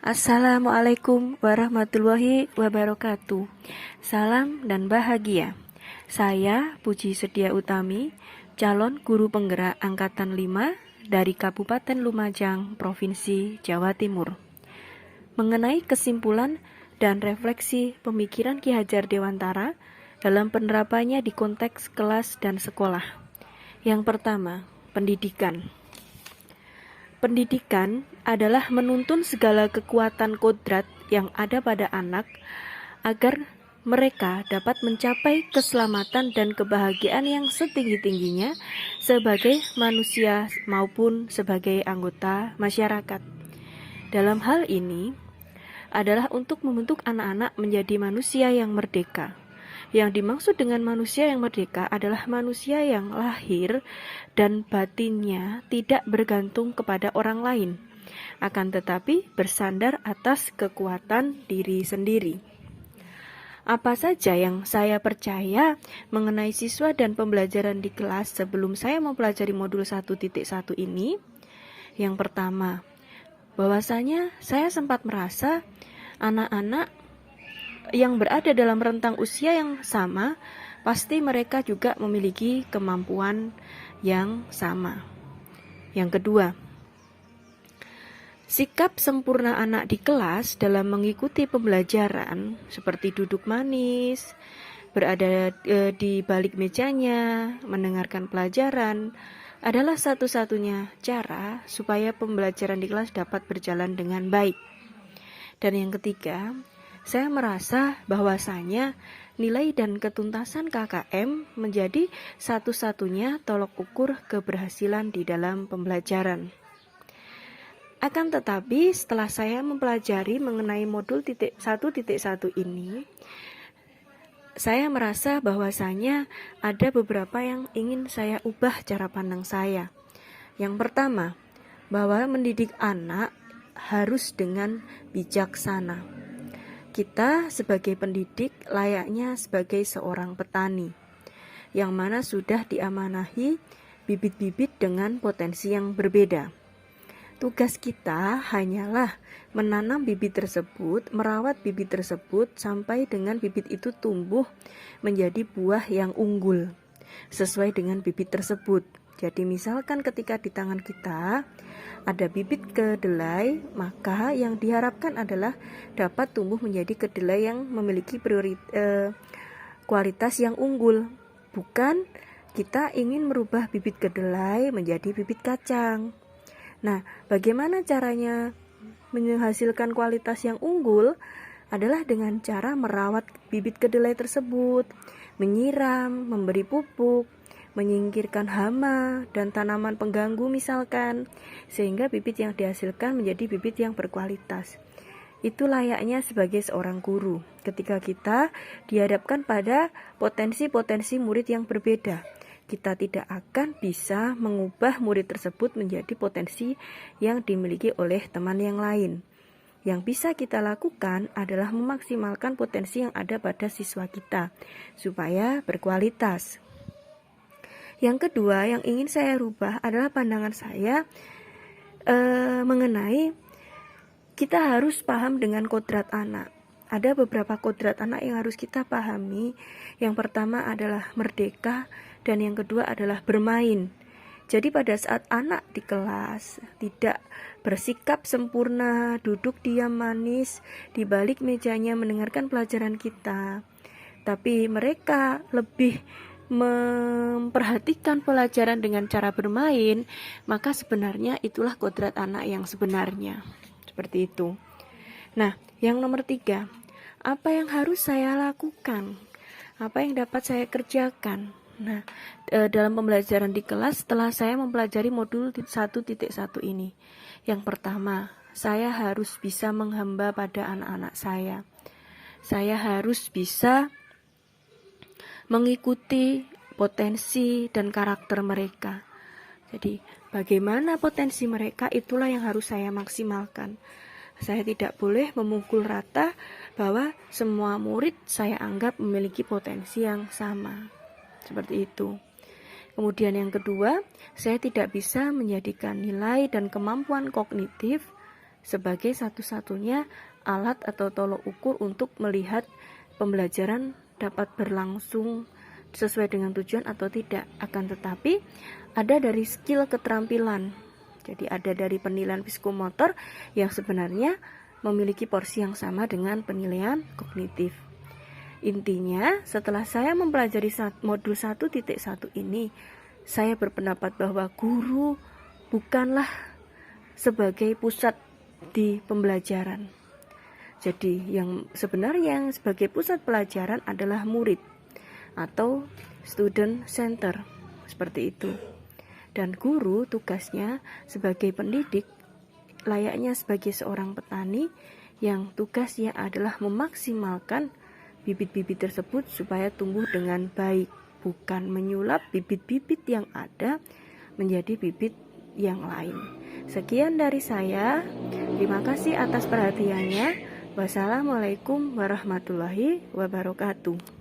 Assalamualaikum warahmatullahi wabarakatuh. Salam dan bahagia. Saya Puji Sedia Utami, calon guru penggerak angkatan 5 dari Kabupaten Lumajang, Provinsi Jawa Timur. Mengenai kesimpulan dan refleksi pemikiran Ki Hajar Dewantara dalam penerapannya di konteks kelas dan sekolah. Yang pertama, pendidikan. Pendidikan adalah menuntun segala kekuatan kodrat yang ada pada anak agar mereka dapat mencapai keselamatan dan kebahagiaan yang setinggi-tingginya sebagai manusia maupun sebagai anggota masyarakat. Dalam hal ini adalah untuk membentuk anak-anak menjadi manusia yang merdeka. Yang dimaksud dengan manusia yang merdeka adalah manusia yang lahir dan batinnya tidak bergantung kepada orang lain, akan tetapi bersandar atas kekuatan diri sendiri. Apa saja yang saya percaya mengenai siswa dan pembelajaran di kelas sebelum saya mempelajari modul 1.1 ini? Yang pertama, bahwasanya saya sempat merasa anak-anak yang berada dalam rentang usia yang sama, pasti mereka juga memiliki kemampuan yang sama. Yang kedua, sikap sempurna anak di kelas dalam mengikuti pembelajaran seperti duduk manis, berada di balik mejanya, mendengarkan pelajaran adalah satu-satunya cara supaya pembelajaran di kelas dapat berjalan dengan baik. Dan yang ketiga, saya merasa bahwasanya nilai dan ketuntasan KKM menjadi satu-satunya tolok ukur keberhasilan di dalam pembelajaran. Akan tetapi setelah saya mempelajari mengenai modul 1.1 ini, saya merasa bahwasanya ada beberapa yang ingin saya ubah cara pandang saya. Yang pertama, bahwa mendidik anak harus dengan bijaksana. Kita sebagai pendidik layaknya sebagai seorang petani, yang mana sudah diamanahi bibit-bibit dengan potensi yang berbeda. Tugas kita hanyalah menanam bibit tersebut, merawat bibit tersebut sampai dengan bibit itu tumbuh menjadi buah yang unggul sesuai dengan bibit tersebut. Jadi misalkan ketika di tangan kita ada bibit kedelai, maka yang diharapkan adalah dapat tumbuh menjadi kedelai yang memiliki kualitas yang unggul. Bukan kita ingin merubah bibit kedelai menjadi bibit kacang. Nah, bagaimana caranya menghasilkan kualitas yang unggul? Adalah dengan cara merawat bibit kedelai tersebut, menyiram, memberi pupuk, menyingkirkan hama dan tanaman pengganggu misalkan, sehingga bibit yang dihasilkan menjadi bibit yang berkualitas. Itu layaknya sebagai seorang guru ketika kita dihadapkan pada potensi-potensi murid yang berbeda. Kita tidak akan bisa mengubah murid tersebut menjadi potensi yang dimiliki oleh teman yang lain. Yang bisa kita lakukan adalah memaksimalkan potensi yang ada pada siswa kita supaya berkualitas. Yang kedua yang ingin saya rubah adalah pandangan saya mengenai kita harus paham dengan kodrat anak. Ada beberapa kodrat anak yang harus kita pahami. Yang pertama adalah merdeka dan yang kedua adalah bermain. Jadi pada saat anak di kelas tidak bersikap sempurna, duduk diam manis di balik mejanya mendengarkan pelajaran kita, tapi mereka lebih memperhatikan pelajaran dengan cara bermain, maka sebenarnya itulah kodrat anak yang sebenarnya. Seperti itu. Nah, yang nomor 3, apa yang harus saya lakukan? Apa yang dapat saya kerjakan? Nah, dalam pembelajaran di kelas setelah saya mempelajari modul 1.1 ini. Yang pertama, saya harus bisa menghamba pada anak-anak saya. Saya harus bisa mengikuti potensi dan karakter mereka. Jadi, bagaimana potensi mereka itulah yang harus saya maksimalkan. Saya tidak boleh memukul rata bahwa semua murid saya anggap memiliki potensi yang sama. Seperti itu. Kemudian yang kedua, saya tidak bisa menjadikan nilai dan kemampuan kognitif sebagai satu-satunya alat atau tolok ukur untuk melihat pembelajaran dapat berlangsung sesuai dengan tujuan atau tidak. Akan tetapi ada dari skill keterampilan. Jadi ada dari penilaian psikomotor yang sebenarnya memiliki porsi yang sama dengan penilaian kognitif. Intinya, setelah saya mempelajari modul 1.1 ini, saya berpendapat bahwa guru bukanlah sebagai pusat di pembelajaran. Jadi yang sebenarnya sebagai pusat pelajaran adalah murid atau student center, seperti itu. Dan guru tugasnya sebagai pendidik layaknya sebagai seorang petani yang tugasnya adalah memaksimalkan bibit-bibit tersebut supaya tumbuh dengan baik, bukan menyulap bibit-bibit yang ada menjadi bibit yang lain. Sekian dari saya. Terima kasih atas perhatiannya. Wassalamualaikum warahmatullahi wabarakatuh.